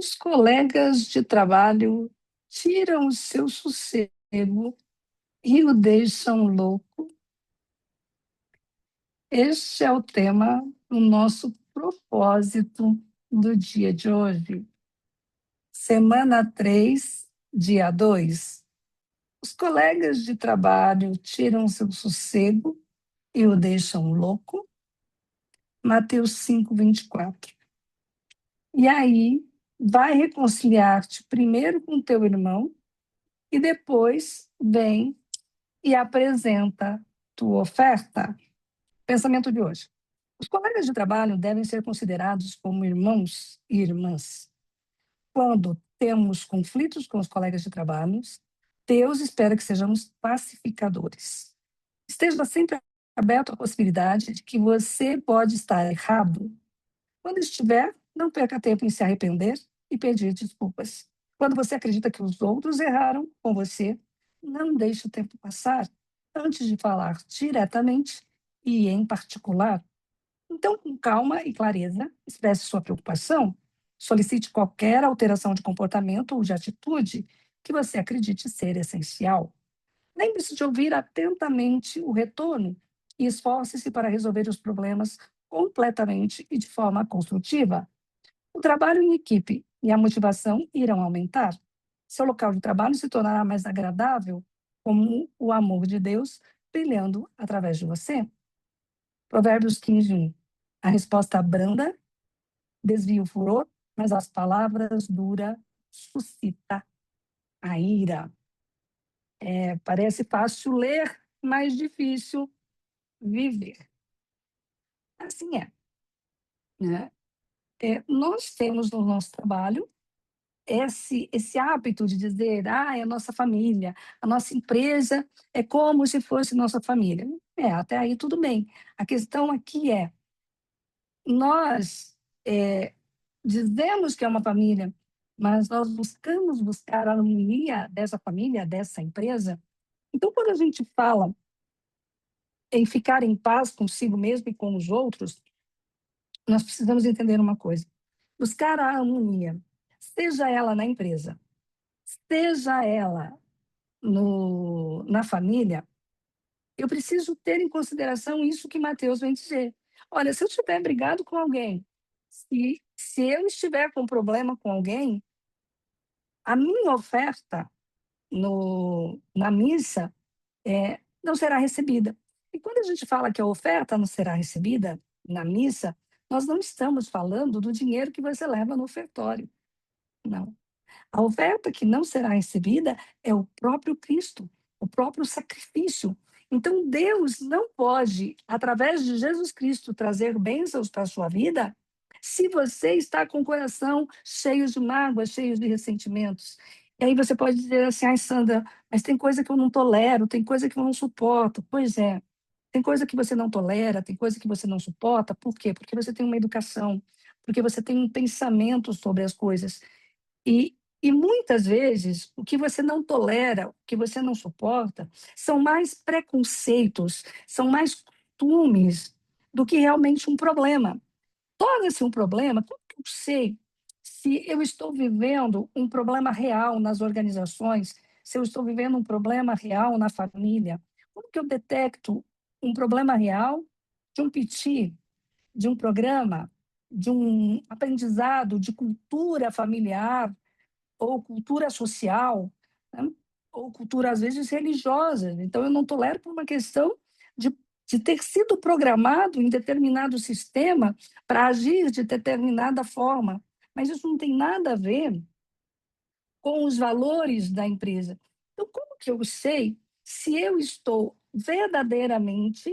Os colegas de trabalho tiram o seu sossego e o deixam louco. Este é o tema do nosso propósito do dia de hoje. Semana 3, dia 2. Os colegas de trabalho tiram seu sossego e o deixam louco. Mateus 5, 24. E aí, vai reconciliar-te primeiro com teu irmão e depois vem e apresenta tua oferta. Pensamento de hoje. Os colegas de trabalho devem ser considerados como irmãos e irmãs. Quando temos conflitos com os colegas de trabalho, Deus espera que sejamos pacificadores. Esteja sempre aberto à possibilidade de que você pode estar errado. Quando estiver, não perca tempo em se arrepender e pedir desculpas. Quando você acredita que os outros erraram com você, não deixe o tempo passar antes de falar diretamente e em particular. Então, com calma e clareza, expresse sua preocupação, solicite qualquer alteração de comportamento ou de atitude que você acredite ser essencial. Lembre-se de ouvir atentamente o retorno e esforce-se para resolver os problemas completamente e de forma construtiva. O trabalho em equipe e a motivação irão aumentar. Seu local de trabalho se tornará mais agradável, como o amor de Deus brilhando através de você. Provérbios 15, 1. A resposta branda desvia o furor, mas as palavras duras suscita a ira. Parece fácil ler, mas difícil viver. Assim é, né? Nós temos no nosso trabalho esse hábito de dizer, é a nossa família, a nossa empresa é como se fosse nossa família. Até aí tudo bem. A questão aqui é, nós dizemos que é uma família, mas nós buscamos buscar a harmonia dessa família, dessa empresa. Então, quando a gente fala em ficar em paz consigo mesmo e com os outros, nós precisamos entender uma coisa. Buscar a harmonia, seja ela na empresa, seja ela na família, eu preciso ter em consideração isso que Mateus vem dizer. Olha, se eu estiver brigado com alguém, se eu estiver com problema com alguém, a minha oferta na missa não será recebida. E quando a gente fala que a oferta não será recebida na missa, nós não estamos falando do dinheiro que você leva no ofertório. Não. A oferta que não será recebida é o próprio Cristo, o próprio sacrifício. Então, Deus não pode, através de Jesus Cristo, trazer bênçãos para a sua vida se você está com o coração cheio de mágoas, cheio de ressentimentos. E aí você pode dizer assim, Sandra, mas tem coisa que eu não tolero, tem coisa que eu não suporto. Pois é, tem coisa que você não tolera, tem coisa que você não suporta. Por quê? Porque você tem uma educação, porque você tem um pensamento sobre as coisas. E muitas vezes, o que você não tolera, o que você não suporta, são mais preconceitos, são mais costumes do que realmente um problema. Torna-se um problema, como que eu sei se eu estou vivendo um problema real nas organizações, se eu estou vivendo um problema real na família? Como que eu detecto um problema real de um piti, de um programa, de um aprendizado de cultura familiar, ou cultura social, né? Ou cultura, às vezes, religiosa. Então, eu não tolero por uma questão de ter sido programado em determinado sistema para agir de determinada forma. Mas isso não tem nada a ver com os valores da empresa. Então, como que eu sei se eu estou verdadeiramente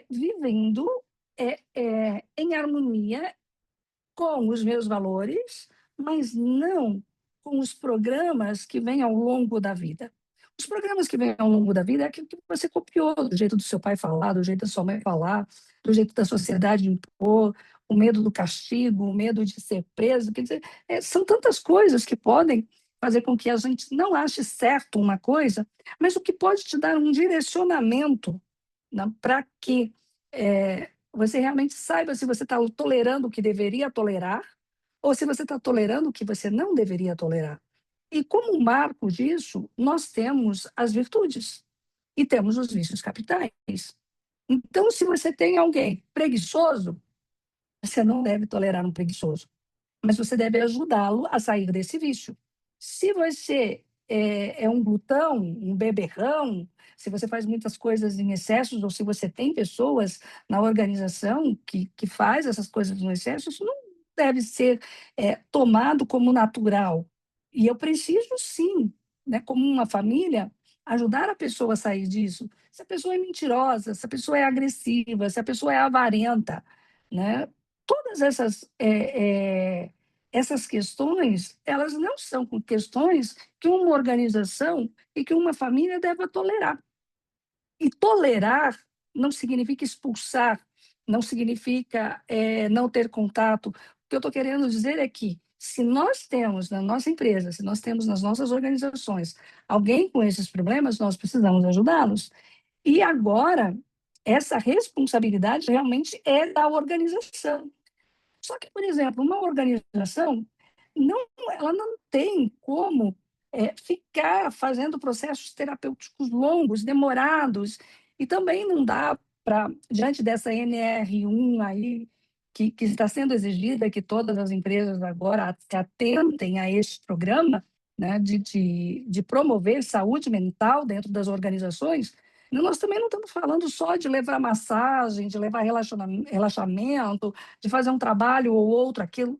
vivendo em harmonia com os meus valores, mas não com os programas que vêm ao longo da vida. Os programas que vêm ao longo da vida é aquilo que você copiou, do jeito do seu pai falar, do jeito da sua mãe falar, do jeito da sociedade impor, o medo do castigo, o medo de ser preso. Quer dizer, são tantas coisas que podem fazer com que a gente não ache certo uma coisa, mas o que pode te dar um direcionamento, né, para que você realmente saiba se você está tolerando o que deveria tolerar ou se você está tolerando o que você não deveria tolerar. E como marco disso, nós temos as virtudes e temos os vícios capitais. Então, se você tem alguém preguiçoso, você não deve tolerar um preguiçoso, mas você deve ajudá-lo a sair desse vício. Se você é um glutão, um beberrão, se você faz muitas coisas em excessos, ou se você tem pessoas na organização que faz essas coisas no excesso, isso não deve ser tomado como natural. E eu preciso, sim, né, como uma família, ajudar a pessoa a sair disso. Se a pessoa é mentirosa, se a pessoa é agressiva, se a pessoa é avarenta, né? Todas essas questões, elas não são questões que uma organização e que uma família deva tolerar. E tolerar não significa expulsar, não significa não ter contato. O que eu estou querendo dizer é que, se nós temos na nossa empresa, se nós temos nas nossas organizações alguém com esses problemas, nós precisamos ajudá-los. E agora, essa responsabilidade realmente é da organização. Só que, por exemplo, uma organização não, ela não tem como ficar fazendo processos terapêuticos longos, demorados, e também não dá para, diante dessa NR1 aí, que está sendo exigida, que todas as empresas agora se atentem a esse programa, né, de promover saúde mental dentro das organizações. Nós também não estamos falando só de levar massagem, de levar relaxamento, de fazer um trabalho ou outro aquilo,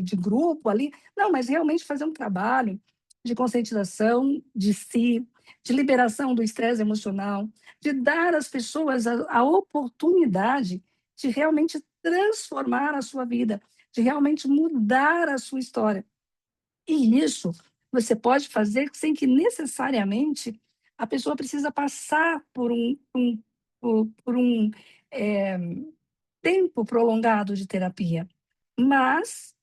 de grupo ali. Não, mas realmente fazer um trabalho de conscientização de si, de liberação do estresse emocional, de dar às pessoas a oportunidade de realmente transformar a sua vida, de realmente mudar a sua história. E isso você pode fazer sem que necessariamente a pessoa precisa passar por um é, tempo prolongado de terapia. Mas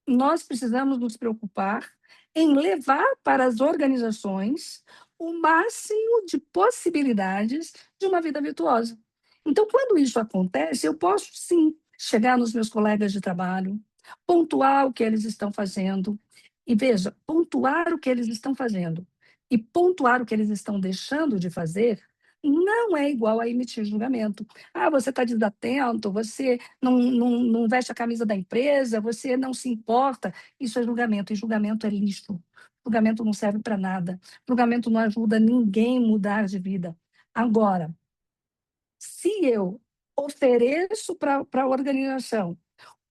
nós precisamos nos preocupar em levar para as organizações o máximo de possibilidades de uma vida virtuosa. Então, quando isso acontece, eu posso sim chegar nos meus colegas de trabalho, pontuar o que eles estão fazendo. E veja, pontuar o que eles estão fazendo e pontuar o que eles estão deixando de fazer não é igual a emitir julgamento. Ah, você está desatento, você não veste a camisa da empresa, você não se importa. Isso é julgamento, e julgamento é lixo. Julgamento não serve para nada. Julgamento não ajuda ninguém a mudar de vida. Agora, se eu ofereço para a organização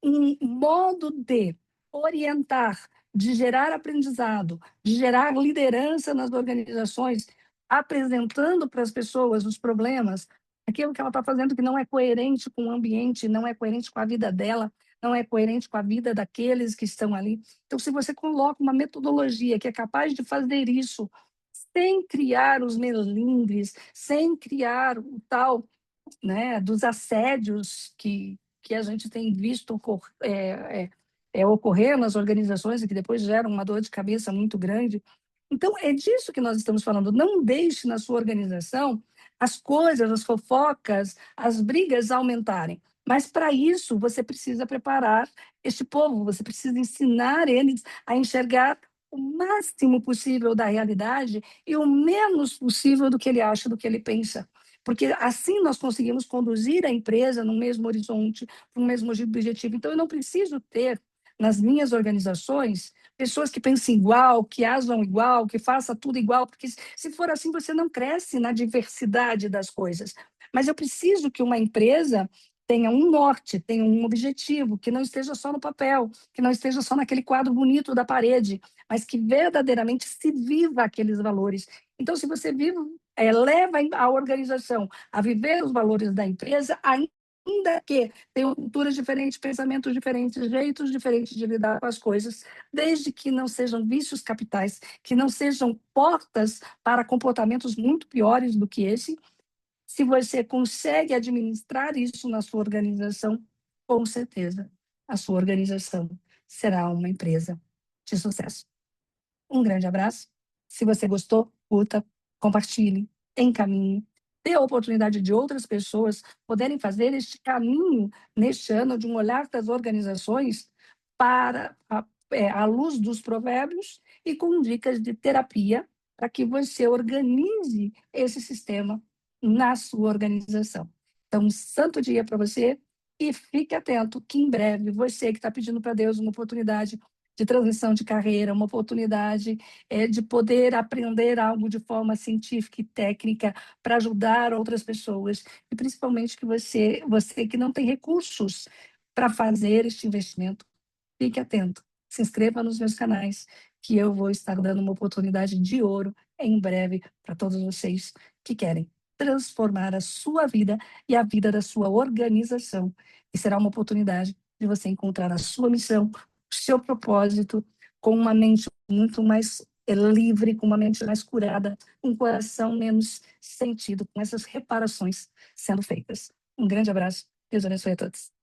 um modo de orientar, de gerar aprendizado, de gerar liderança nas organizações, apresentando para as pessoas os problemas, aquilo que ela está fazendo que não é coerente com o ambiente, não é coerente com a vida dela, não é coerente com a vida daqueles que estão ali. Então, se você coloca uma metodologia que é capaz de fazer isso sem criar os melindres, sem criar o tal, né, dos assédios que a gente tem visto ocorrer nas organizações e que depois geram uma dor de cabeça muito grande. Então, é disso que nós estamos falando. Não deixe na sua organização as coisas, as fofocas, as brigas aumentarem. Mas, para isso, você precisa preparar este povo, você precisa ensinar eles a enxergar o máximo possível da realidade e o menos possível do que ele acha, do que ele pensa. Porque assim nós conseguimos conduzir a empresa no mesmo horizonte, para o mesmo objetivo. Então, eu não preciso ter nas minhas organizações pessoas que pensem igual, que ajam igual, que façam tudo igual, porque se for assim, você não cresce na diversidade das coisas. Mas eu preciso que uma empresa tenha um norte, tenha um objetivo, que não esteja só no papel, que não esteja só naquele quadro bonito da parede, mas que verdadeiramente se viva aqueles valores. Então, se você leva a organização a viver os valores da empresa, ainda que tenham culturas diferentes, pensamentos diferentes, jeitos diferentes de lidar com as coisas, desde que não sejam vícios capitais, que não sejam portas para comportamentos muito piores do que esse. Se você consegue administrar isso na sua organização, com certeza a sua organização será uma empresa de sucesso. Um grande abraço. Se você gostou, curta, compartilhe, encaminhe. Dê a oportunidade de outras pessoas poderem fazer este caminho neste ano de um olhar das organizações à luz dos provérbios e com dicas de terapia para que você organize esse sistema na sua organização. Então, um santo dia para você e fique atento que em breve você que está pedindo para Deus uma oportunidade de transição de carreira, uma oportunidade de poder aprender algo de forma científica e técnica para ajudar outras pessoas e principalmente que você que não tem recursos para fazer este investimento, fique atento, se inscreva nos meus canais, que eu vou estar dando uma oportunidade de ouro em breve para todos vocês que querem transformar a sua vida e a vida da sua organização. E será uma oportunidade de você encontrar a sua missão, o seu propósito, com uma mente muito mais livre, com uma mente mais curada, um coração menos sentido, com essas reparações sendo feitas. Um grande abraço, Deus abençoe a todos.